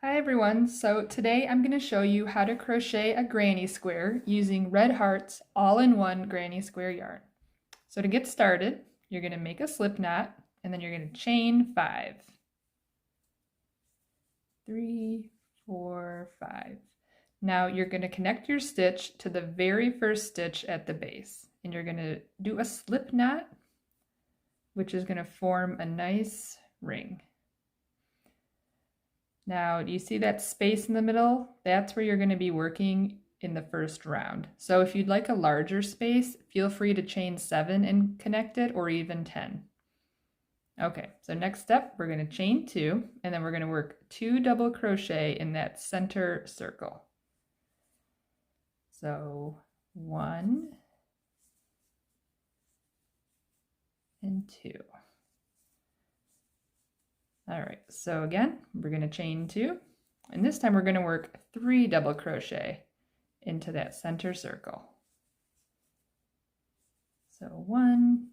Hi everyone, so today I'm going to show you how to crochet a granny square using Red Heart's all-in-one granny square yarn. So to get started, you're going to make a slip knot and then you're going to chain 5. 3, 4, 5. Now you're going to connect your stitch to the very first stitch at the base and you're going to do a slip knot, which is going to form a nice ring. Now, do you see that space in the middle? That's where you're going to be working in the first round. So if you'd like a larger space, feel free to chain 7 and connect it, or even 10. Okay, so next step, we're going to chain 2, and then we're going to work 2 double crochet in that center circle. So 1 and 2. All right, so again, we're going to chain 2, and this time we're going to work 3 double crochet into that center circle. So 1,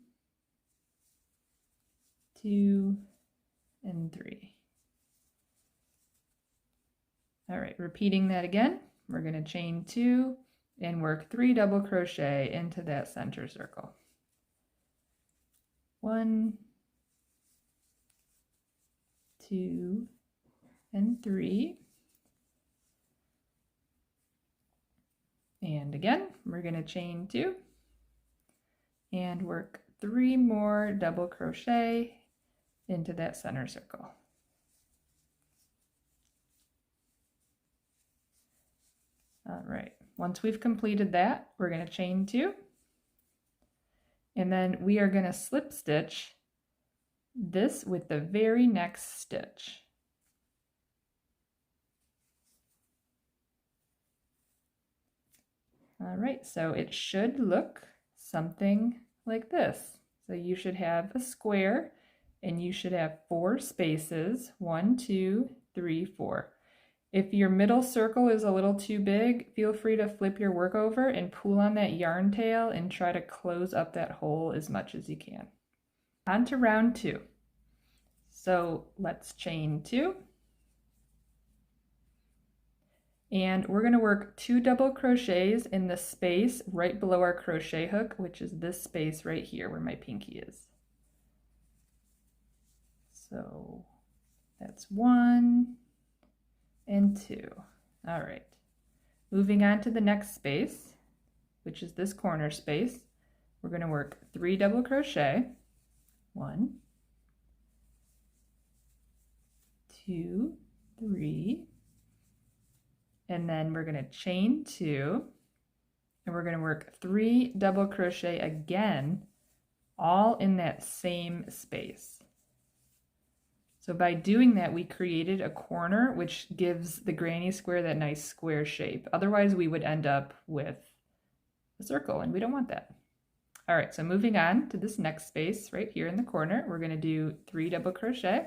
2, and 3. All right, repeating that again, we're going to chain 2 and work 3 double crochet into that center circle. 1, 2, and 3. And again, we're going to chain 2 and work 3 more double crochet into that center circle. All right, once we've completed that, we're going to chain 2, and then we are going to slip stitch this with the very next stitch. All right, so it should look something like this. So you should have a square and you should have 4 spaces, 1, 2, 3, 4. If your middle circle is a little too big, feel free to flip your work over and pull on that yarn tail and try to close up that hole as much as you can. On to round 2. So let's chain 2. And we're going to work 2 double crochets in the space right below our crochet hook, which is this space right here where my pinky is. So that's 1 and 2. All right. Moving on to the next space, which is this corner space, we're going to work 3 double crochet. 1, 2, 3, and then we're going to chain 2, and we're going to work 3 double crochet again, all in that same space. So by doing that, we created a corner, which gives the granny square that nice square shape. Otherwise, we would end up with a circle, and we don't want that. All right, so moving on to this next space right here in the corner, we're going to do 3 double crochet.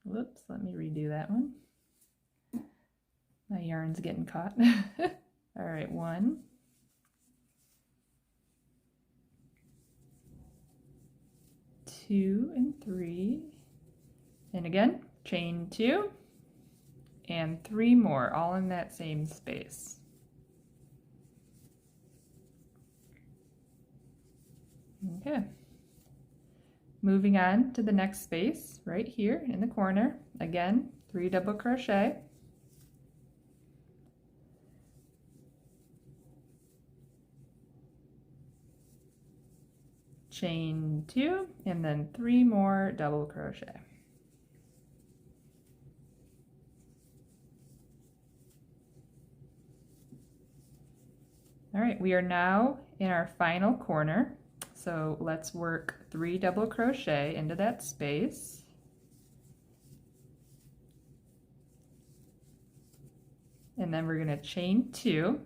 Whoops, let me redo that one. My yarn's getting caught. All right, 1, 2, and 3. And again, chain 2 and 3 more, all in that same space. Okay. Moving on to the next space right here in the corner. Again, 3 double crochet. Chain 2 and then 3 more double crochet. All right, we are now in our final corner. So let's work 3 double crochet into that space. And then we're going to chain 2.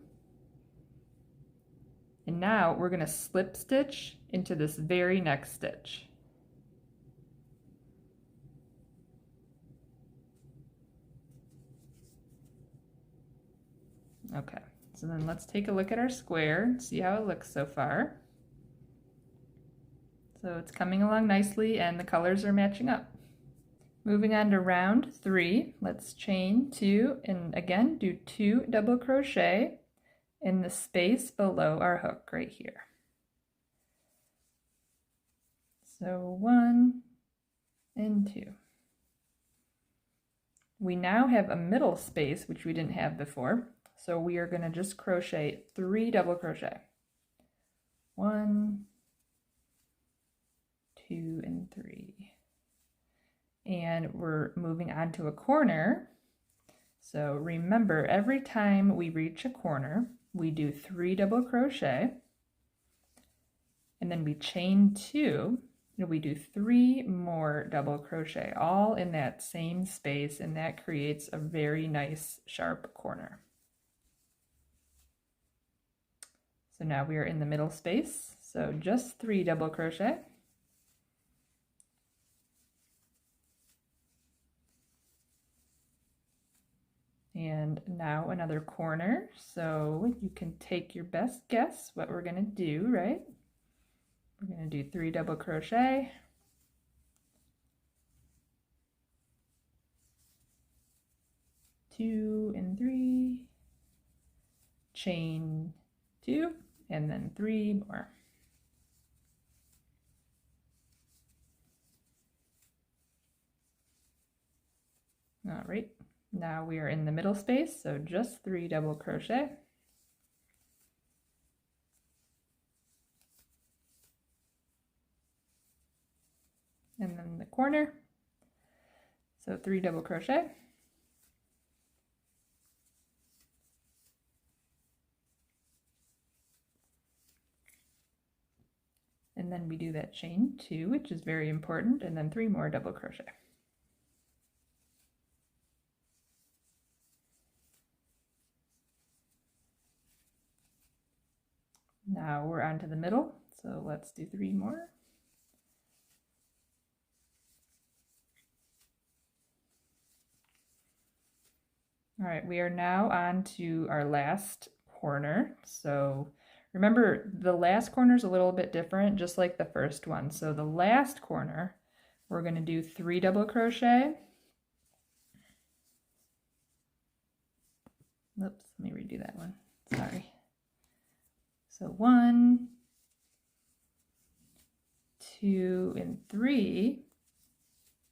And now we're going to slip stitch into this very next stitch. Okay, so then let's take a look at our square and see how it looks so far. So it's coming along nicely and the colors are matching up. Moving on to round 3, let's chain 2 and again do 2 double crochet in the space below our hook right here. So 1 and 2. We now have a middle space, which we didn't have before, so we are going to just crochet 3 double crochet. 1, 2, and 3. And we're moving on to a corner. So remember, every time we reach a corner, we do 3 double crochet, and then we chain 2, and we do 3 more double crochet, all in that same space, and that creates a very nice sharp corner. So now we are in the middle space, so just 3 double crochet. And now another corner, so you can take your best guess what we're going to do, right? We're going to do 3 double crochet. Two and 3, chain 2, and then 3 more. All right. Now we are in the middle space, so just 3 double crochet. And then the corner, so 3 double crochet. And then we do that chain 2, which is very important, and then 3 more double crochet. Now we're on to the middle, so let's do 3 more. All right, we are now on to our last corner. So remember, the last corner is a little bit different, just like the first one. So the last corner, we're going to do 3 double crochet. Oops, let me redo that one. Sorry. So 1, 2, and 3,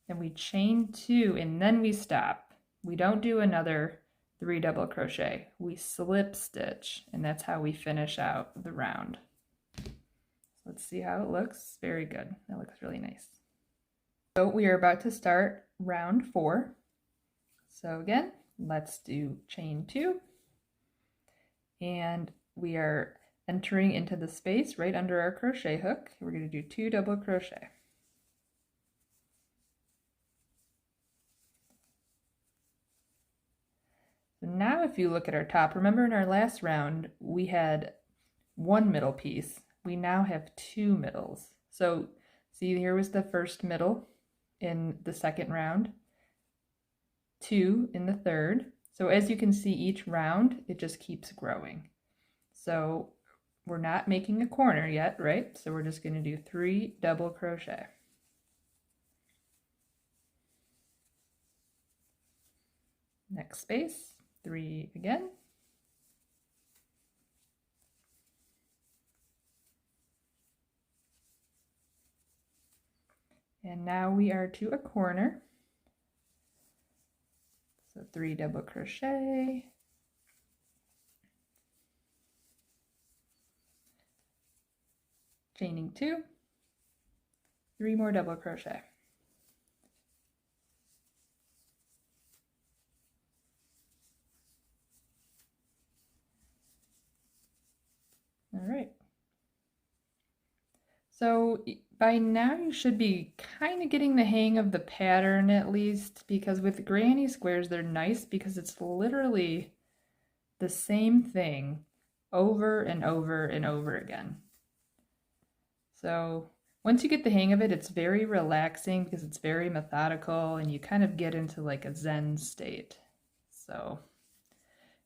and we chain 2, and then we stop. We don't do another 3 double crochet. We slip stitch, and that's how we finish out the round. Let's see how it looks. Very good. That looks really nice. So we are about to start round 4. So again, let's do chain 2, and we are entering into the space right under our crochet hook. We're going to do 2 double crochet. So now if you look at our top, remember in our last round we had 1 middle piece. We now have 2 middles. So see, here was the first middle in the second round, 2 in the third. So as you can see, each round it just keeps growing. So we're not making a corner yet, right? So we're just going to do 3 double crochet. Next space, 3 again. And now we are to a corner. So 3 double crochet. Chaining 2, 3 more double crochet. All right. So by now you should be kind of getting the hang of the pattern at least, because with granny squares they're nice because it's literally the same thing over and over and over again. So once you get the hang of it, it's very relaxing because it's very methodical and you kind of get into like a Zen state. So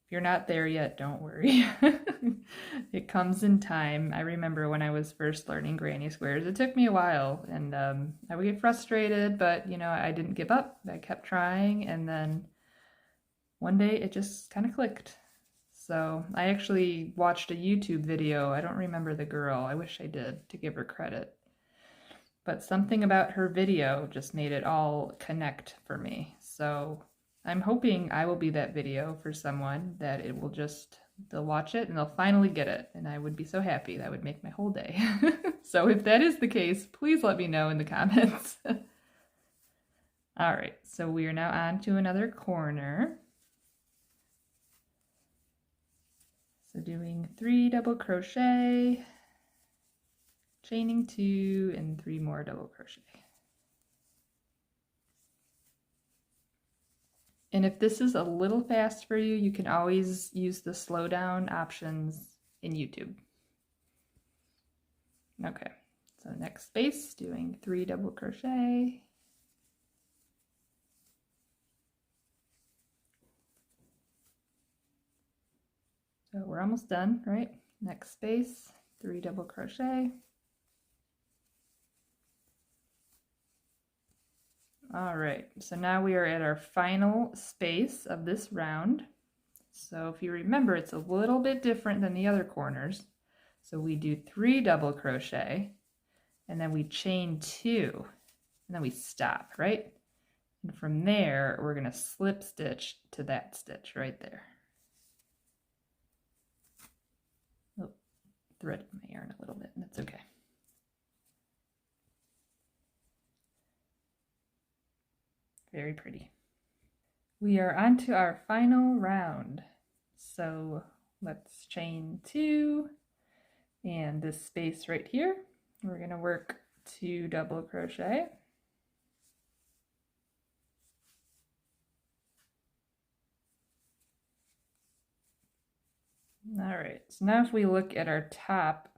If you're not there yet, don't worry. It comes in time. I remember when I was first learning granny squares, it took me a while, and I would get frustrated, but you know, I didn't give up. I kept trying, and then one day it just kind of clicked. So I actually watched a YouTube video. I don't remember the girl. I wish I did, to give her credit. But something about her video just made it all connect for me. So I'm hoping I will be that video for someone, that it will just, they'll watch it and they'll finally get it. And I would be so happy. That would make my whole day. So if that is the case, please let me know in the comments. All right, so we are now on to another corner. So doing 3 double crochet, chaining 2 and 3 more double crochet. And if this is a little fast for you, you can always use the slow down options in YouTube. Okay, so next space, doing 3 double crochet. So we're almost done, right? Next space, 3 double crochet. All right, so now we are at our final space of this round. So if you remember, it's a little bit different than the other corners. So we do 3 double crochet, and then we chain 2, and then we stop, right? And from there, we're gonna slip stitch to that stitch right there. Oh, threaded my yarn a little bit, and that's okay. Very pretty. We are on to our final round. So let's chain 2, and this space right here, we're gonna work 2 double crochet. All right, so now if we look at our top,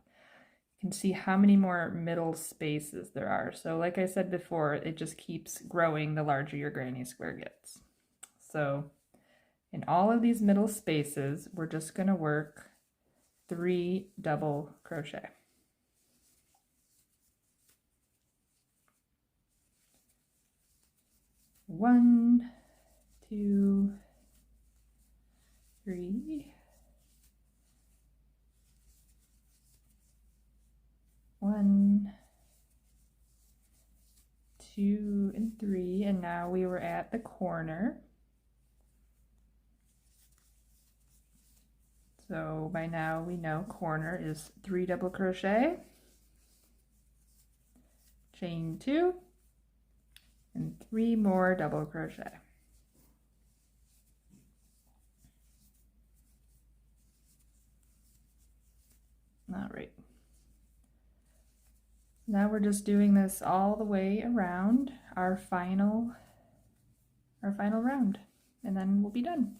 you can see how many more middle spaces there are. So like I said before, it just keeps growing the larger your granny square gets. So in all of these middle spaces, we're just going to work 3 double crochet. One, 2, 3. 1, 2, and 3, and now we were at the corner. So by now we know corner is 3 double crochet, chain 2, and 3 more double crochet. All right. Now we're just doing this all the way around our final round, and then we'll be done.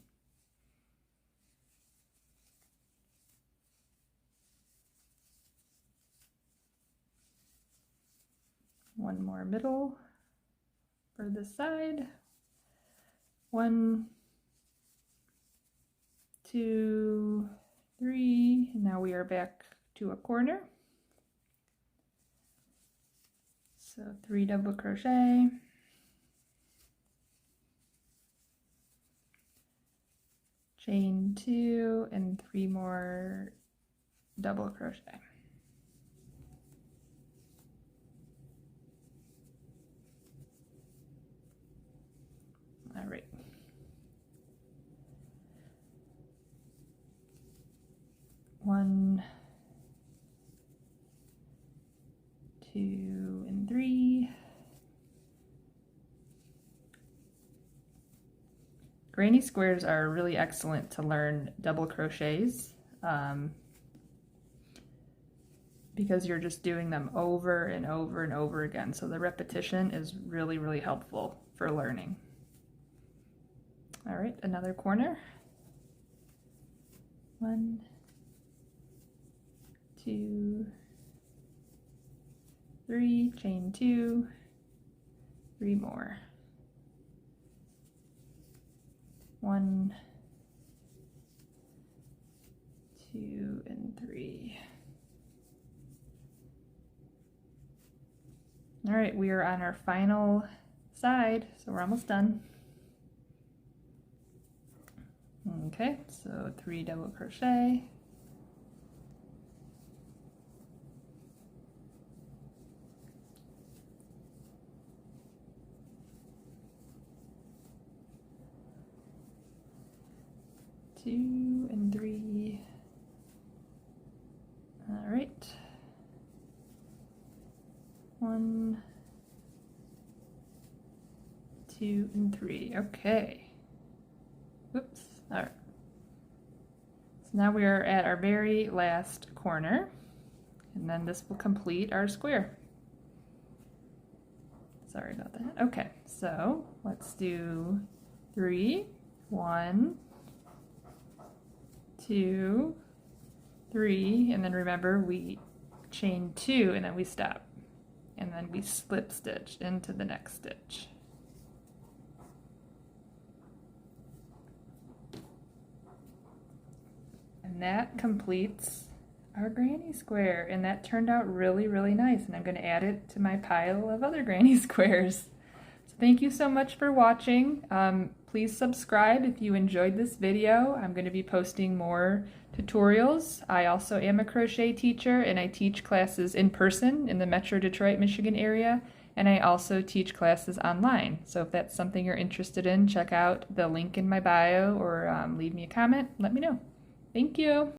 One more middle for this side. 1, 2, 3, and now we are back to a corner. So 3 double crochet, chain 2, and 3 more double crochet. All right. One, 2, and 3. Granny squares are really excellent to learn double crochets because you're just doing them over and over and over again. So the repetition is really, really helpful for learning. All right, another corner. 1, 2, 3, chain 2, 3 more. 1, and 3. All right, we are on our final side, so we're almost done. Okay, so 3 double crochet. Two and 3. All right. 1, 2, and 3. Okay. Oops. All right. So now we are at our very last corner, and then this will complete our square. Sorry about that. Okay, so let's do 3, 1, 2, 3, and then remember we chain 2 and then we stop, and then we slip stitch into the next stitch. And that completes our granny square, and that turned out really, really nice, and I'm going to add it to my pile of other granny squares. So thank you so much for watching. Please subscribe if you enjoyed this video. I'm going to be posting more tutorials. I also am a crochet teacher, and I teach classes in person in the Metro Detroit, Michigan area, and I also teach classes online. So if that's something you're interested in, check out the link in my bio or leave me a comment. Let me know. Thank you.